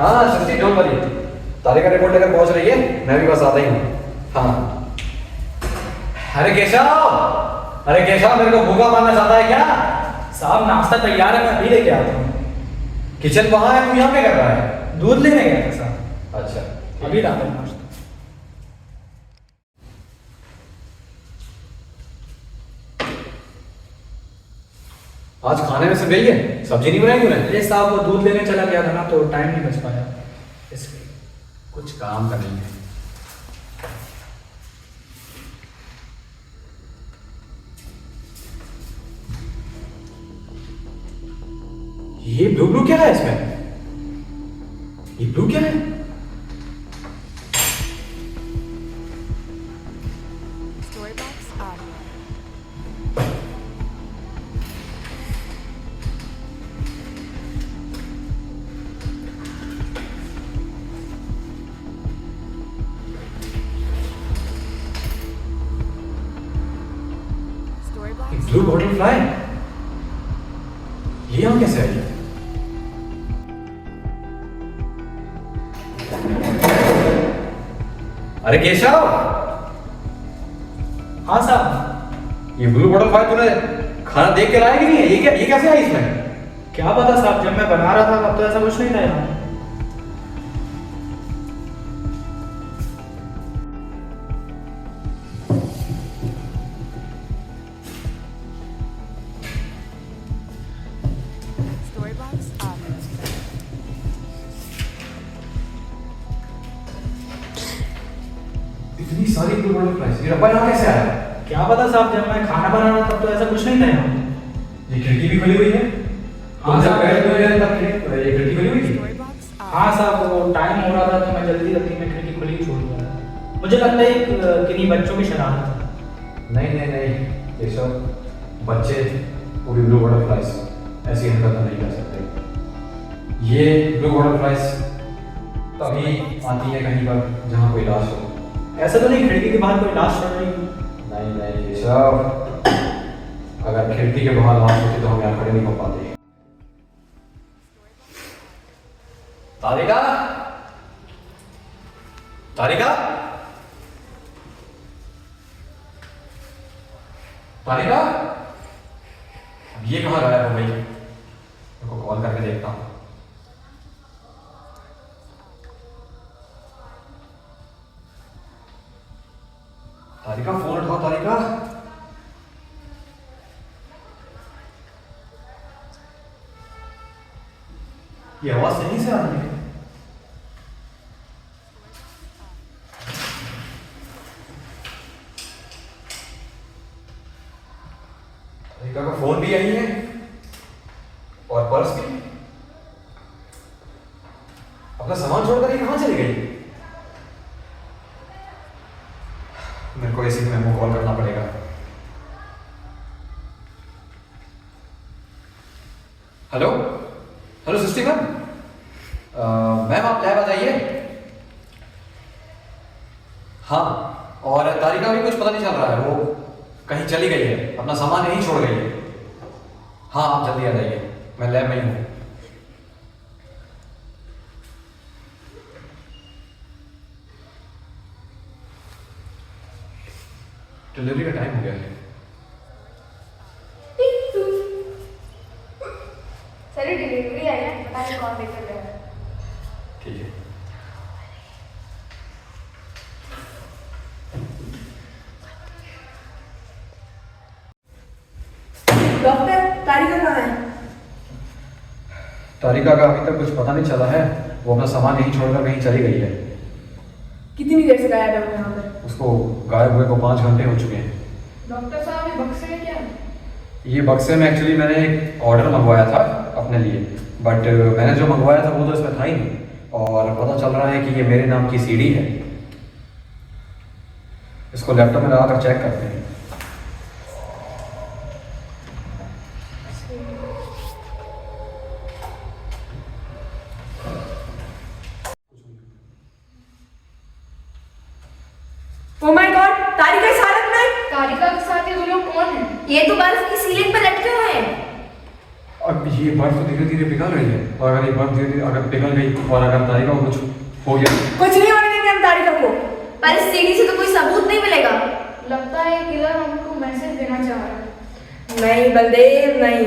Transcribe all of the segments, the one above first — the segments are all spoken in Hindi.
हाँ सृष्टि डोंट वरी, तारिका रिपोर्ट लेकर पहुंच रही है, मैं भी बस आता ही हूँ। हाँ अरे केशव मेरे को भूखा मारना चाहता है क्या? साहब नाश्ता तैयार है, मैं अभी लेके आता हूँ। किचन वहां है, तू यहाँ पे कर रहा है? दूध लेने गया था साहब। अच्छा अभी लाता हूँ नाश्ता। आज खाने में सब यही है, सब्जी नहीं बनाई तूने? अरे साहब वो दूध लेने चला गया था ना, तो टाइम नहीं बच पाया इसलिए। कुछ काम का नहीं है। ये ब्लू ब्लू क्या है इसमें? ये ब्लू क्या है? Storybox Audio. Storybox blue butterfly, ये यहाँ कैसे आई? अरे केशव, हाँ साहब। ये ब्लू बटरफ्लाई तूने खाना देख के लाया कि नहीं है? ये कैसे आई इसमें? क्या पता साहब, जब मैं बना रहा था तब तो ऐसा कुछ नहीं था यहाँ। Storybox Audio. इतनी सारी ब्लू बटरफ्लाई, ये रब्बा यहाँ कैसे आया? क्या पता साहब, जब मैं खाना बना रहा था तब तो ऐसा कुछ नहीं था यहाँ। ये खिड़की भी खुली हुई है? हाँ जब साहब। गए तो ये खिड़की खुली हुई थी? Storybox Audio. हाँ साहब, वो टाइम हो रहा था तो मैं जल्दी जल्दी में खिड़की खुली ही छोड़ दिया। मुझे लगता है किन्हीं बच्चों की शरारत है। नहीं ये सब बच्चे, वो भी ब्लू बटरफ्लाइज ऐसी हरकत नहीं कर सकते। ये ब्लू बटरफ्लाइज तभी आती है कहीं पर जहाँ कोई लाश हो। ऐसा तो नहीं खिड़की के बाहर कोई लाश चढ़ रही हो? नहीं ये सब, अगर खिड़की के बाहर लाश होती तो हम यहाँ खड़े नहीं हो पाते। तारिका, तारिका, तारिका, अब ये कहाँ गायब हो गई? मेरे को कॉल करके देखता हूँ। तारिका फोन उठाओ तारिका। ये आवाज सही से आ रही है। तारिका का फोन भी यही है और पर्स भी। अपना सामान छोड़कर ये कहाँ चली गई? मेरे को इसी में कॉल करना पड़ेगा। हेलो हेलो सृष्टि मैम, मैम आप क्या बताइए? हाँ, और तारिका भी कुछ पता नहीं चल रहा है, वो कहीं चली गई है, अपना सामान यहीं छोड़ गई है। हाँ आप जल्दी आ जाइए, मैं लैब में ही हूँ। डिलीवरी का टाइम हो गया है। सर डिलीवरी आई है, पता नहीं कौन लेकर गया है। ठीक है। डॉक्टर तारिका कहाँ है? तारिका का अभी तक कुछ पता नहीं चला है, वो अपना सामान यहीं छोड़कर कहीं चली गई है। कितनी देर से गायब है वो यहाँ पर? उसको गायब हुए को 5 घंटे हो चुके हैं। डॉक्टर साहब ये बक्से में क्या है? ये बक्से में एक्चुअली मैंने एक ऑर्डर मंगवाया था अपने लिए, बट मैंने जो मंगवाया था वो तो इसमें था ही नहीं, और पता चल रहा है कि ये मेरे नाम की सीडी है। इसको लैपटॉप में लगाकर चेक करते हैं। ओह माय गॉड, तारिका इस हालत में? तारिका के साथ ये दो लोग कौन है? ये तो बर्फ की सीलिंग पर लटके हुए हैं। अब ये बर्फ तो धीरे धीरे पिघल रही है, और अगर ये बर्फ धीरे धीरे अगर पिघल गई और अगर तारिका को कुछ हो गया, कुछ नहीं होने देंगे हम तारिका को। पर इस सीढ़ी से तो कोई सबूत नहीं मिलेगा। लगता है किलर हमको मैसेज देना चाह रहा है। नहीं बलदेव नहीं,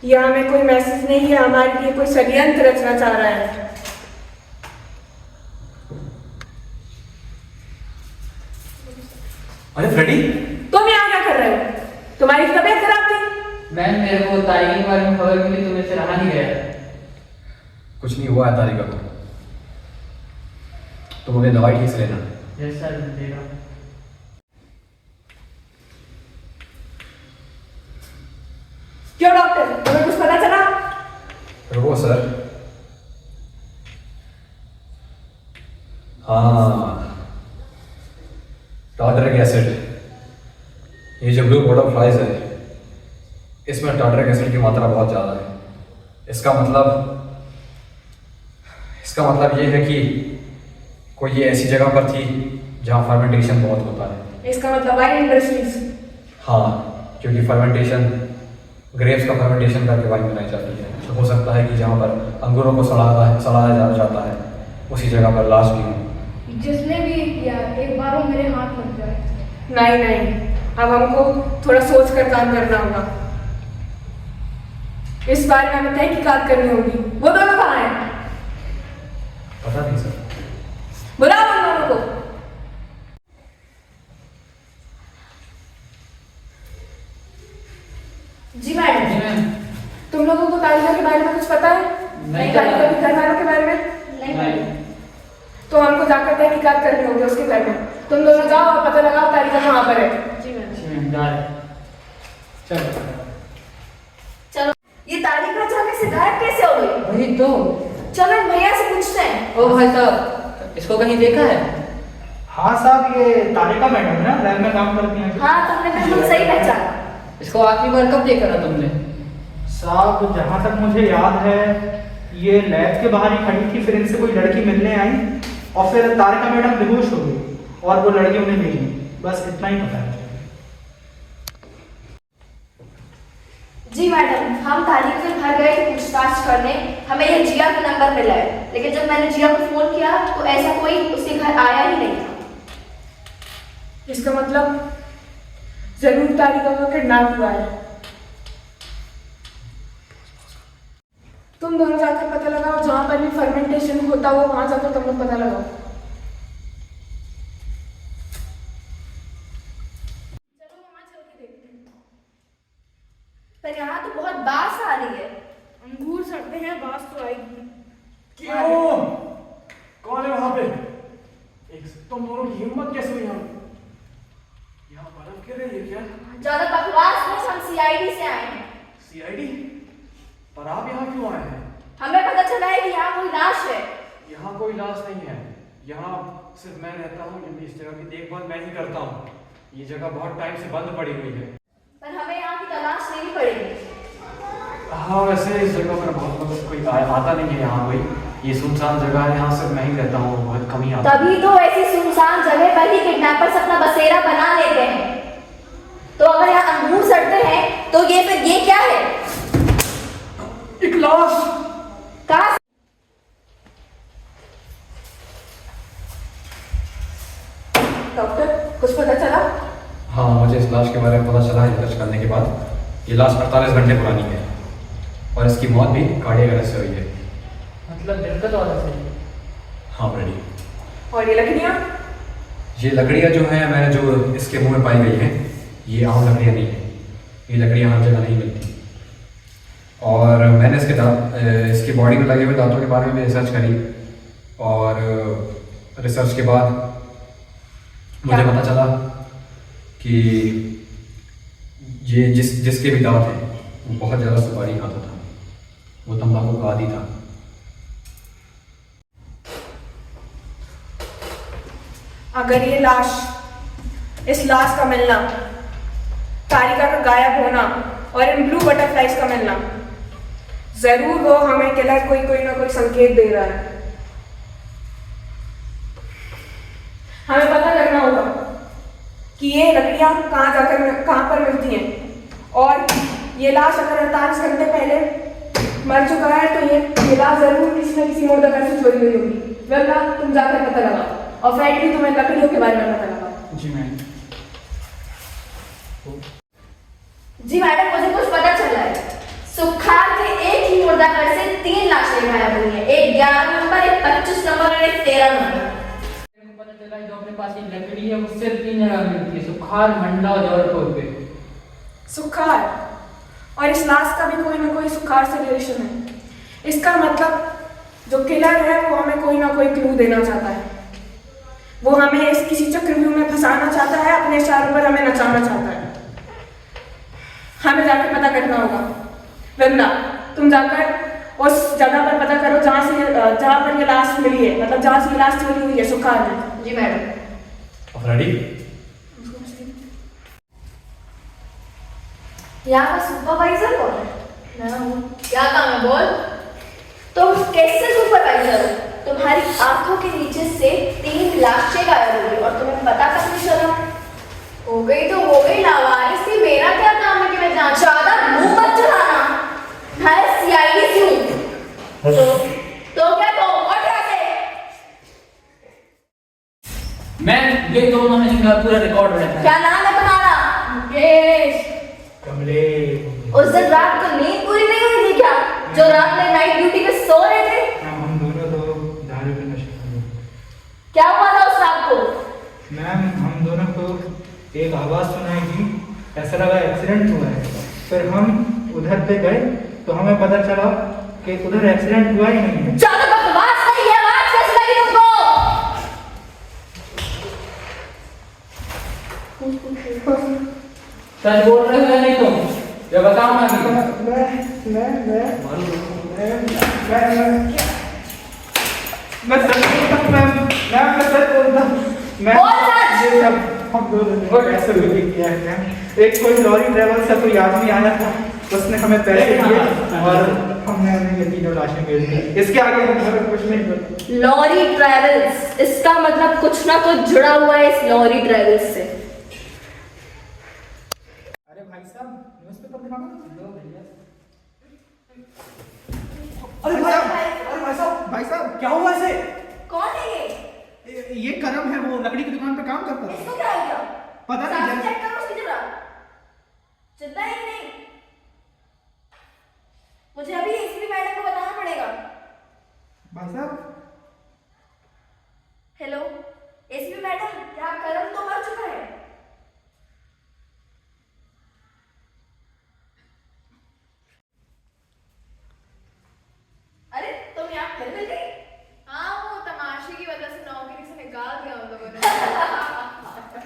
ये हमें कोई मैसेज नहीं है, हमारे लिए कोई षड्यंत्र रचना चाह रहा है। अरे फ्रेडी, तुम यहाँ क्या कर रहे हो? तुम्हारी तबीयत खराब थी। मैम मेरे को तारिका के बारे में खबर मिली तो मेरे से रहा नहीं गया। कुछ नहीं हुआ है तारिका को, तुम अपनी दवाई ठीक से लेना। यस सर, मैं दे रहा हूँ। क्यों डॉक्टर, तुम्हें कुछ पता चला? रुको सर, हाँ, टार्टरिक एसिड, ये जो ब्लू बटरफ्लाइज है इसमें टार्टरिक एसिड की मात्रा बहुत ज़्यादा है। इसका मतलब ये है कि कोई ये ऐसी जगह पर थी जहाँ फर्मेंटेशन बहुत होता है। इसका मतलब वाइन इंडस्ट्रीज। हाँ, क्योंकि फर्मेंटेशन, ग्रेप्स का फर्मेंटेशन करके वाइन बनाई जाती है। तो हो सकता है कि जहाँ पर अंगूरों को सड़ाया जाता है उसी जगह पर लाश भी हो। जिसने भी किया एक बार वो मेरे हाथ लग जाए। नहीं नहीं, अब हमको थोड़ा सोच कर काम करना होगा। इस बारे में हमें तहकीकात करनी होगी। वो दोनों कहाँ हैं? पता नहीं सर। बुलाओ उन दोनों को। जी मैडम। जी मैम। तुम लोगों को तारिका के बारे में कुछ पता है? नहीं तारिका पता। के घर वालों के बारे में? नहीं नहीं। तो हमको जाकर तहकीकात करनी होगी उसके घर में। तुम दोनों जाओ और पता लगाओ तारिका कहाँ पर है। जी मैम। जी मैम, जा रहे। चलो। चलो, ये तारिका अचानक से गायब कैसे हो गई? वही तो। चलो इन भैया से पूछते हैं। ओ भाई साहब, इसको कहीं देखा है? हाँ साहब, ये तारिका मैडम है ना, लैब में काम करती हैं। हाँ, तुमने बिल्कुल सही पहचाना। इसको आखिरी बार कब देखा था तुमने? साहब जहाँ तक मुझे याद है ये लैब के बाहर ही खड़ी थी, फिर इनसे कोई लड़की मिलने आई और फिर तारिका मैडम बेहोश हो गई और वो लड़की उन्हें ले गई। बस इतना ही पता है। जी मैडम, हम तारिका के घर गए थे पूछताछ करने, हमें ये जिया का नंबर मिला है, लेकिन जब मैंने जिया को फोन किया तो ऐसा कोई उसके घर आया ही नहीं था। इसका मतलब जरूर तारिका का किडनैप हुआ है। तुम दोनों जाकर पता लगाओ, जहां पर भी फर्मेंटेशन होता हो वहां जाकर तुम लोग पता लगाओ। चलो वहां चल के देखते हैं। पर यहाँ तो बहुत बास आ रही है। अंगूर सड़ते हैं, बास तो आएगी। क्यों? कौन है वहाँ पे? तुम दोनों की हिम्मत कैसे हुई? यहाँ बर्फ गिर रही है क्या? ज्यादा बकवास नहीं, हम सीआईडी से आए हैं। सीआईडी? पर आप यहाँ क्यों आए हैं? हमें पता चला है कि यहाँ कोई लाश है। यहाँ कोई लाश नहीं है, यहाँ सिर्फ मैं रहता हूँ, क्योंकि इस जगह की देखभाल मैं ही करता हूँ। ये जगह बहुत टाइम से बंद पड़ी हुई है। पर हमें यहाँ की तलाश लेनी पड़ेगी। हाँ, वैसे इस जगह पर बहुत मतलब कोई आता नहीं है यहाँ कोई। ये सुनसान जगह है, यहाँ सिर्फ मैं ही रहता हूँ, बहुत कम ही आता। तभी तो ऐसी सुनसान जगह पर ही किडनैपर्स अपना बसेरा बना लेते हैं। तो अगर यहाँ अंगूर सड़ते हैं तो ये फिर ये क्या है? एक लाश। कहाँ? डॉक्टर, कुछ पता चला? हाँ, मुझे इस लाश के बारे में पता चला है रिसर्च करने के बाद। ये लाश 48 घंटे पुरानी है और इसकी मौत भी कार्डियक अरेस्ट से हुई है। मतलब दिल का दौरा से? हाँ रेडी। और ये लकड़ियाँ? ये लकड़ियाँ जो हैं, मैंने जो इसके मुंह में पाई गई हैं, ये आम लकड़ियाँ नहीं है। ये लकड़ियाँ हर जगह नहीं मिलती। और मैंने इसकी बॉडी में लगे हुए दांतों के बारे में भी रिसर्च करी, और रिसर्च के बाद मुझे पता चला कि ये जिसके भी दांत हैं वो बहुत ज़्यादा सुपारी खाता था, वो तंबाकू का आदी था। अगर ये लाश, इस लाश का मिलना, तारिका का गायब होना और इन ब्लू बटरफ्लाइज का मिलना, जरूर वो हमें किलर कोई ना कोई संकेत दे रहा है। हमें पता करना होगा कि ये लकड़ियां कहाँ पर मिलती हैं, और ये लाश अगर 48 घंटे पहले मर चुका है तो ये किला जरूर किसी न किसी मुर्दाघर से चोरी हुई होगी। वरना तुम जाकर पता लगाओ और फ्रेंड भी तुम्हें लकड़ियों के बारे में पता लगाओ। जी मैम। जी मैडम, मुझे कुछ पता चला है। सुखार के एक ही मुर्दाघर से 3 लाशें गायब हुई हैं, एक 11 नंबर, एक 25 नंबर और एक 13 नंबर। मेरे को पता चला जो अपने पास एक लकड़ी है उससे 3 जगह मिलती है, सुखार, मंडला और जबलपुर पे। सुखार, और इस लाश का भी कोई ना कोई सुखार से रिलेशन है। इसका मतलब जो किलर है वो हमें कोई ना कोई क्लू देना चाहता है। वो हमें इस किसी चक्रव्यूह में फंसाना चाहता है, अपने इशारों पर हमें नचाना चाहता है। हमें जाकर पता करना होगा। वृंदा, तुम जाकर उस जगह पर पता करो जहाँ पर ये लाश मिली है, मतलब जहाँ से ये लाश चोरी हुई है सुखार में। जी मैडम। रेडी? यहाँ का सुपरवाइजर कौन है? मैं हूँ। क्या काम है बोल? तुम कैसे सुपरवाइजर हो? तुम्हारी आंखों के नीचे से 3 लाशें गायब हो गई और तुम्हें पता तक नहीं चला? हो गई तो हो गई, लावारिस थी, मेरा क्या काम है कि मैं जान। ज्यादा मुंह मत चलाना, मैं सीआईडी से हूँ। तो क्या तो और क्या से? मैम, ये दोनों में इनका पूरा रिकॉर्ड रहता है। क्या नाम है तुम्हारा? मुकेश। कमले। उस दिन रात को नींद पूरी नहीं हुई थी क्या? जो रात में नाइट ड्यूटी पे सो रहे थे? मैम हम दोनों तो दारू के नशे में। क्या हुआ था उस रात को? मैम हम दोनों को एक आवाज़ सुनाई दी, ऐसा लगा एक्सीडेंट हुआ है। फिर हम उधर पे गए तो हमें पता चला कि उधर एक्सीडेंट हुआ ही नहीं है। ज्यादा बकवास नहीं है, आवाज कैसे लगी तुमको? सच बोल रहे हो या नहीं तुम? ये बताओ ना अभी। मैं सच बोलता हूँ मैम, मैं सच बोलता हूँ। बोल सच। ये सब हम दोनों ने ऐसे मिलके किया है मैम। एक कोई लॉरी ड्राइवर से कोई आदमी आया था, उसने हमें पैसे दिए और हमने उन्हें ये 3 लाशें भेज दी। इसके आगे हमें कुछ नहीं पता। लॉरी ट्रैवल्स, इसका मतलब कुछ ना कुछ जुड़ा हुआ है इस लॉरी ट्रैवल्स से। अरे भाई साहब, न्यूज़पेपर दिखाना दो भैया। भाई साहब क्या हुआ इसे? कौन है ये करम है, वो लकड़ी की दुकान पे काम करता था। इसको क्या हो गया? पता नहीं सामने जब- चेक करो उसकी जगह। चिल्ला ही नहीं। मुझे अभी एसीपी मैडम को बताना पड़ेगा। भाई साहब हेलो एसीपी मैडम, क्या करम तो मर चुका है? अरे तुम यहाँ फिर मिल गई? हाँ, वो तमाशे की वजह से नौकरी से निकाल दिया उन लोगों ने।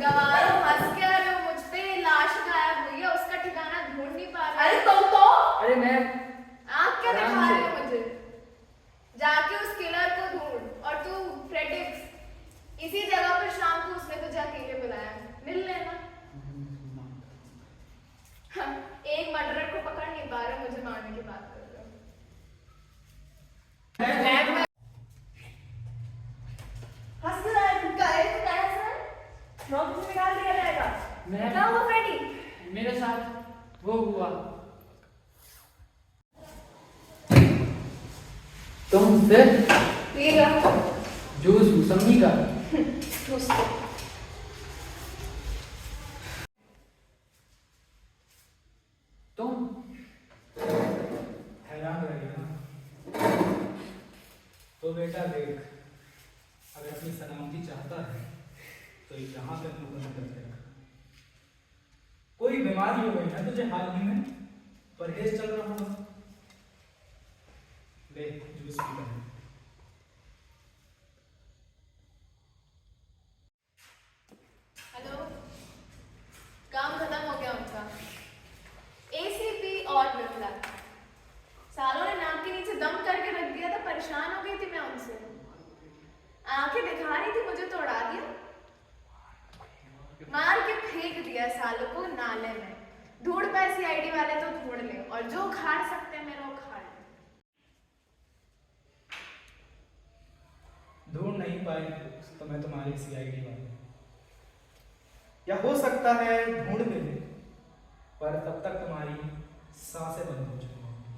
गवारो हंस के आ रहे हो मुझ पे, लाश गायब हुई है, उसका ठिकाना ढूंढ नहीं पा रहे। अरे तुम तो अरे मैम, आँख क्या आराम दिखा से। रहे हो मुझे? जाके उस किलर को ढूंढ। और तू फ्रेडिक्स, इसी जगह पर शाम को उसने तुझे अकेले बुलाया, मिल लेना। हाँ, एक मर्डरर को पकड़ नहीं पा रहे, मुझे मारने की बात कर रहे हो। हंस रहा है, तुम का है तो क्या हंस रहा है? नौकरी से निकाल दिया जाएगा। मैं- क्या हुआ फ्रेडी? मेरे साथ वो हुआ। तुम फिर पिएगा? जूस मौसमी का। ठूस दो। तुम हैरान रही ना। तो बेटा देख, अगर अपनी सलामती चाहता है तो यहाँ पे मुंह बंद करके रख। कोई बीमारी हो गई ना तुझे हाल ही में, परहेज चल रहा होगा, ले जूस पी कर। हेलो, काम खत्म हो गया उनका। एसीपी और विमला, सालों ने नाक के नीचे दम करके रख दिया था, परेशान हो गई थी मैं उनसे। आंखें दिखा रही थी मुझे तो उड़ा दिया, मार के फेंक दिया सालों को नाले में। ढूंढ पाए सीआईडी वाले तो ढूंढ ले, और जो उखाड़ सकते हैं मेरा उखाड़ ले। ढूंढ नहीं पाए तो मैं तुम्हारी सीआईडी वाले, या हो सकता है ढूंढ भी ले, पर तब तक तुम्हारी सांसें बंद हो चुकी होंगी।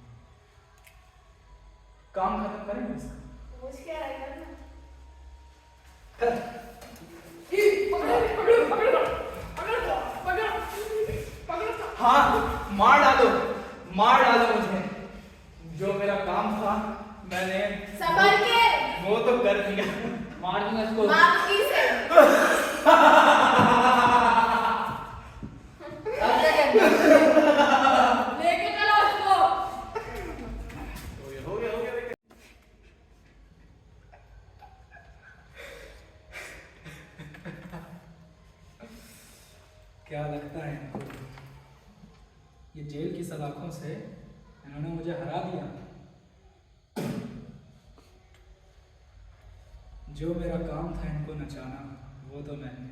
काम खत्म करेंगे इसका। मुझ क्या रहेगा ना? हाँ, मार डालो मुझे। जो मेरा काम था मैंने संभाल के वो तो कर दिया। मार दूंगा इसको। मार से अब क्या कहते हैं? लेके चलो उसको। हो गया। क्या लगता है इनको? ये जेल की सलाखों से इन्होंने मुझे हरा दिया। जो मेरा काम था इनको नचाना, वो तो मैंने